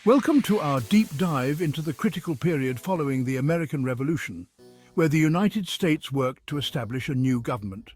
Welcome to our deep dive into the critical period following the American Revolution, where the United States worked to establish a new government.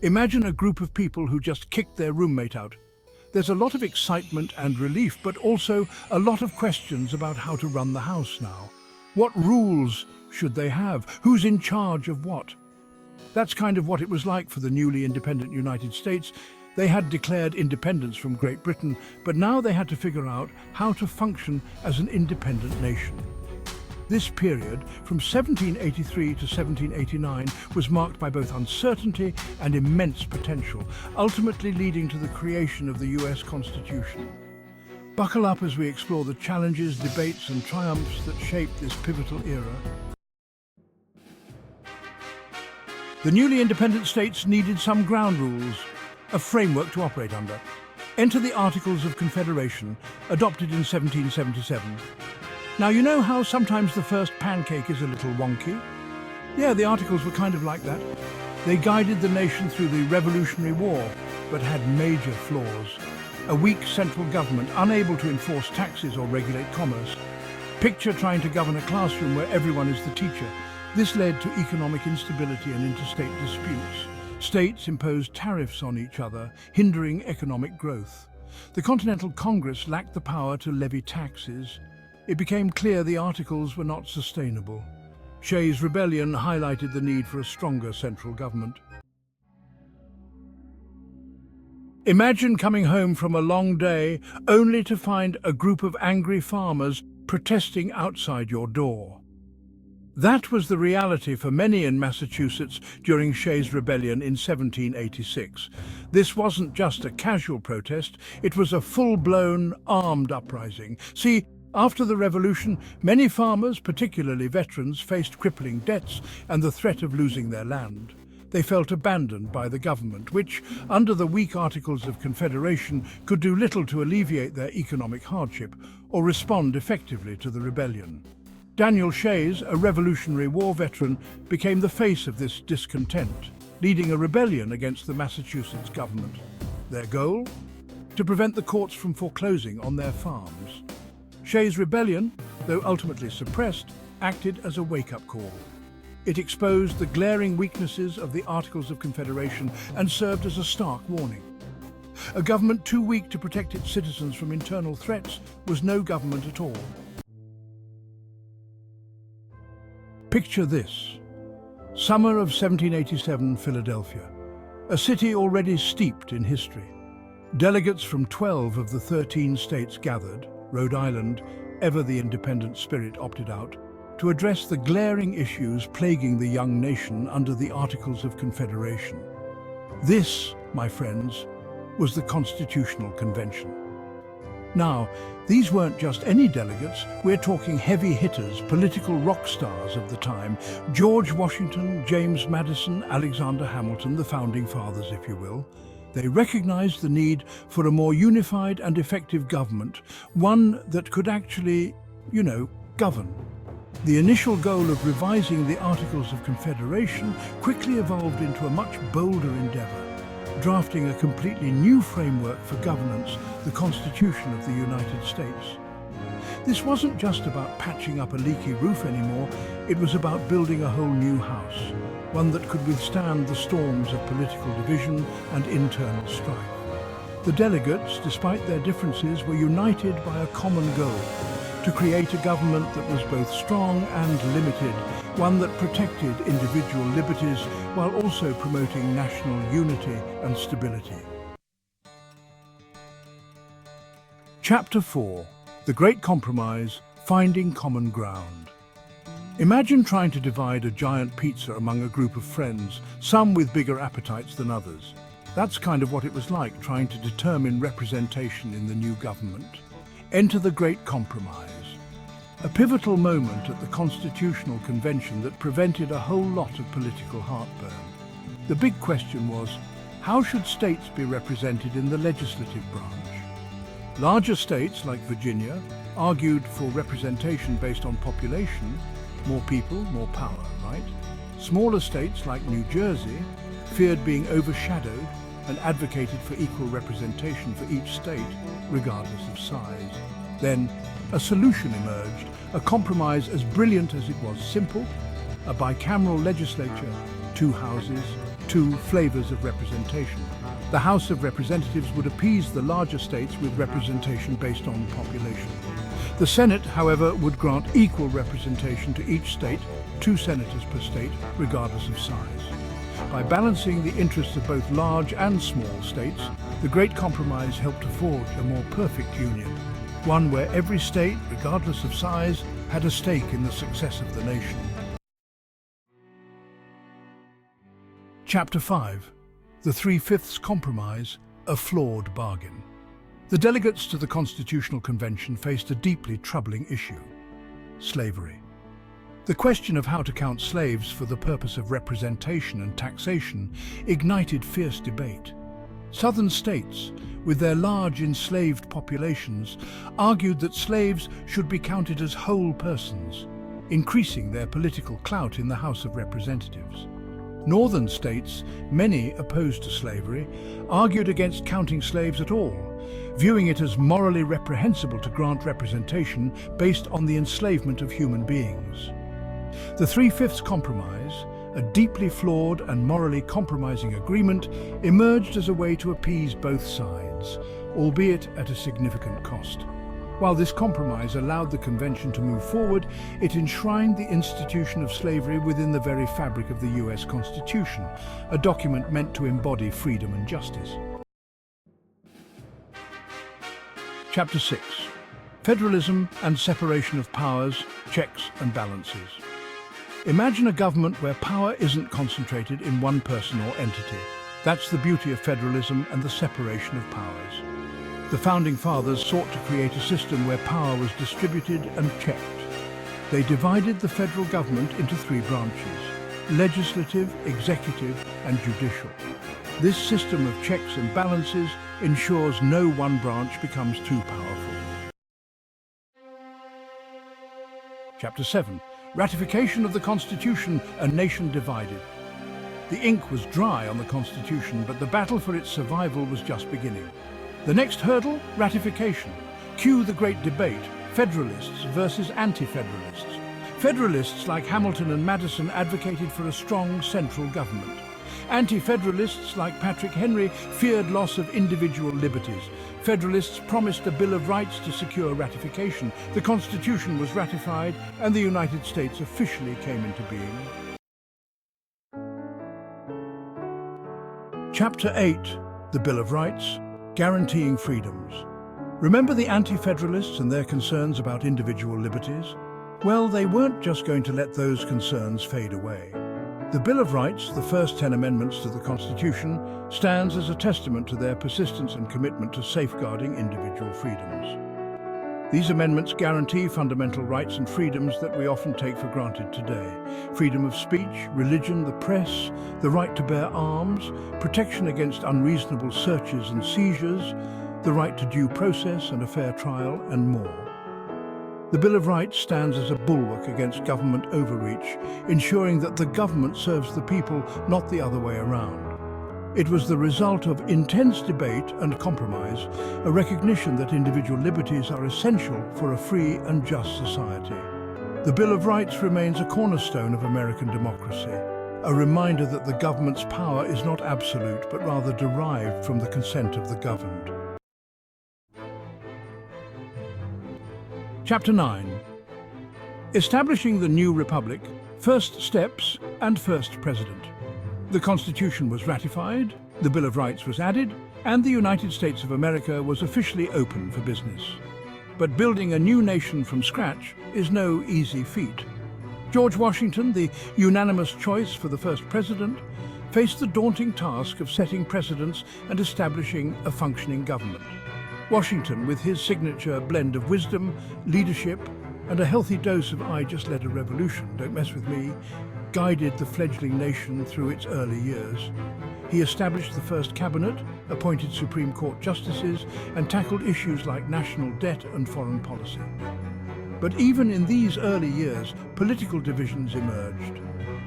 Imagine a group of people who just kicked their roommate out. There's a lot of excitement and relief, but also a lot of questions about how to run the house now. What rules should they have? Who's in charge of what? That's kind of what it was like for the newly independent United States. They had declared independence from Great Britain, but now they had to figure out how to function as an independent nation. This period, from 1783 to 1789, was marked by both uncertainty and immense potential, ultimately leading to the creation of the US Constitution. Buckle up as we explore the challenges, debates, and triumphs that shaped this pivotal era. The newly independent states needed some ground rules, a framework to operate under. Enter the Articles of Confederation, adopted in 1777. Now, you know how sometimes the first pancake is a little wonky? Yeah, the Articles were kind of like that. They guided the nation through the Revolutionary War, but had major flaws. A weak central government, unable to enforce taxes or regulate commerce. Picture trying to govern a classroom where everyone is the teacher. This led to economic instability and interstate disputes. States imposed tariffs on each other, hindering economic growth. The Continental Congress lacked the power to levy taxes. It became clear the Articles were not sustainable. Shays' Rebellion highlighted the need for a stronger central government. Imagine coming home from a long day only to find a group of angry farmers protesting outside your door. That was the reality for many in Massachusetts during Shays' Rebellion in 1786. This wasn't just a casual protest, it was a full-blown armed uprising. See, after the Revolution, many farmers, particularly veterans, faced crippling debts and the threat of losing their land. They felt abandoned by the government, which, under the weak Articles of Confederation, could do little to alleviate their economic hardship or respond effectively to the rebellion. Daniel Shays, a Revolutionary War veteran, became the face of this discontent, leading a rebellion against the Massachusetts government. Their goal? To prevent the courts from foreclosing on their farms. Shays' Rebellion, though ultimately suppressed, acted as a wake-up call. It exposed the glaring weaknesses of the Articles of Confederation and served as a stark warning. A government too weak to protect its citizens from internal threats was no government at all. Picture this. Summer of 1787, Philadelphia, a city already steeped in history. Delegates from 12 of the 13 states gathered, Rhode Island, ever the independent spirit, opted out, to address the glaring issues plaguing the young nation under the Articles of Confederation. This, my friends, was the Constitutional Convention. Now, these weren't just any delegates, we're talking heavy hitters, political rock stars of the time. George Washington, James Madison, Alexander Hamilton, the founding fathers, if you will. They recognized the need for a more unified and effective government, one that could actually, govern. The initial goal of revising the Articles of Confederation quickly evolved into a much bolder endeavor, drafting a completely new framework for governance, the Constitution of the United States. This wasn't just about patching up a leaky roof anymore, it was about building a whole new house, one that could withstand the storms of political division and internal strife. The delegates, despite their differences, were united by a common goal, to create a government that was both strong and limited, one that protected individual liberties while also promoting national unity and stability. Chapter 4. The Great Compromise, Finding Common Ground. Imagine trying to divide a giant pizza among a group of friends, some with bigger appetites than others. That's kind of what it was like trying to determine representation in the new government. Enter the Great Compromise, a pivotal moment at the Constitutional Convention that prevented a whole lot of political heartburn. The big question was, how should states be represented in the legislative branch? Larger states like Virginia argued for representation based on population, more people, more power, right? Smaller states like New Jersey feared being overshadowed and advocated for equal representation for each state, regardless of size. Then a solution emerged, a compromise as brilliant as it was simple, a bicameral legislature, two houses, two flavors of representation. The House of Representatives would appease the larger states with representation based on population. The Senate, however, would grant equal representation to each state, 2 senators per state, regardless of size. By balancing the interests of both large and small states, the Great Compromise helped to forge a more perfect union, one where every state, regardless of size, had a stake in the success of the nation. Chapter 5. The 3/5 Compromise, a Flawed Bargain. The delegates to the Constitutional Convention faced a deeply troubling issue: slavery. The question of how to count slaves for the purpose of representation and taxation ignited fierce debate. Southern states, with their large enslaved populations, argued that slaves should be counted as whole persons, increasing their political clout in the House of Representatives. Northern states, many opposed to slavery, argued against counting slaves at all, viewing it as morally reprehensible to grant representation based on the enslavement of human beings. The 3/5 Compromise, a deeply flawed and morally compromising agreement, emerged as a way to appease both sides, albeit at a significant cost. While this compromise allowed the convention to move forward, it enshrined the institution of slavery within the very fabric of the US Constitution, a document meant to embody freedom and justice. Chapter 6. Federalism and separation of powers, checks and balances. Imagine a government where power isn't concentrated in one person or entity. That's the beauty of federalism and the separation of powers. The Founding Fathers sought to create a system where power was distributed and checked. They divided the federal government into 3 branches: legislative, executive, and judicial. This system of checks and balances ensures no one branch becomes too powerful. Chapter 7. Ratification of the Constitution, a nation divided. The ink was dry on the Constitution, but the battle for its survival was just beginning. The next hurdle, ratification. Cue the great debate, Federalists versus Anti-Federalists. Federalists like Hamilton and Madison advocated for a strong central government. Anti-Federalists like Patrick Henry feared loss of individual liberties. Federalists promised a Bill of Rights to secure ratification. The Constitution was ratified and the United States officially came into being. Chapter 8. The Bill of Rights, guaranteeing freedoms. Remember the Anti-Federalists and their concerns about individual liberties? Well, they weren't just going to let those concerns fade away. The Bill of Rights, the first 10 amendments to the Constitution, stands as a testament to their persistence and commitment to safeguarding individual freedoms. These amendments guarantee fundamental rights and freedoms that we often take for granted today. Freedom of speech, religion, the press, the right to bear arms, protection against unreasonable searches and seizures, the right to due process and a fair trial, and more. The Bill of Rights stands as a bulwark against government overreach, ensuring that the government serves the people, not the other way around. It was the result of intense debate and compromise, a recognition that individual liberties are essential for a free and just society. The Bill of Rights remains a cornerstone of American democracy, a reminder that the government's power is not absolute, but rather derived from the consent of the governed. Chapter 9. Establishing the new republic, first steps and first president. The Constitution was ratified, the Bill of Rights was added, and the United States of America was officially open for business. But building a new nation from scratch is no easy feat. George Washington, the unanimous choice for the first president, faced the daunting task of setting precedents and establishing a functioning government. Washington, with his signature blend of wisdom, leadership, and a healthy dose of "I just led a revolution, don't mess with me," guided the fledgling nation through its early years. He established the first cabinet, appointed Supreme Court justices, and tackled issues like national debt and foreign policy. But even in these early years, political divisions emerged.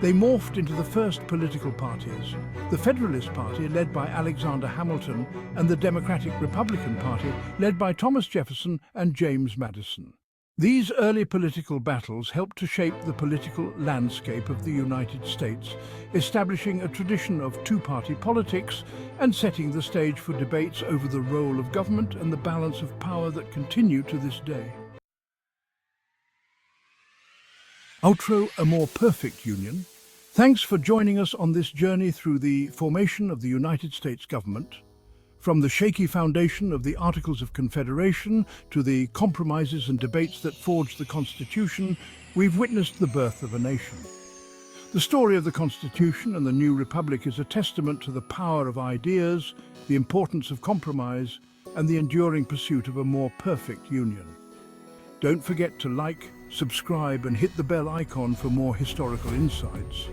They morphed into the first political parties, the Federalist Party led by Alexander Hamilton and the Democratic Republican Party led by Thomas Jefferson and James Madison. These early political battles helped to shape the political landscape of the United States, establishing a tradition of two-party politics and setting the stage for debates over the role of government and the balance of power that continue to this day. Outro, a more perfect union. Thanks for joining us on this journey through the formation of the United States government. From the shaky foundation of the Articles of Confederation to the compromises and debates that forged the Constitution, we've witnessed the birth of a nation. The story of the Constitution and the new republic is a testament to the power of ideas, the importance of compromise, and the enduring pursuit of a more perfect union. Don't forget to like, subscribe, and hit the bell icon for more historical insights.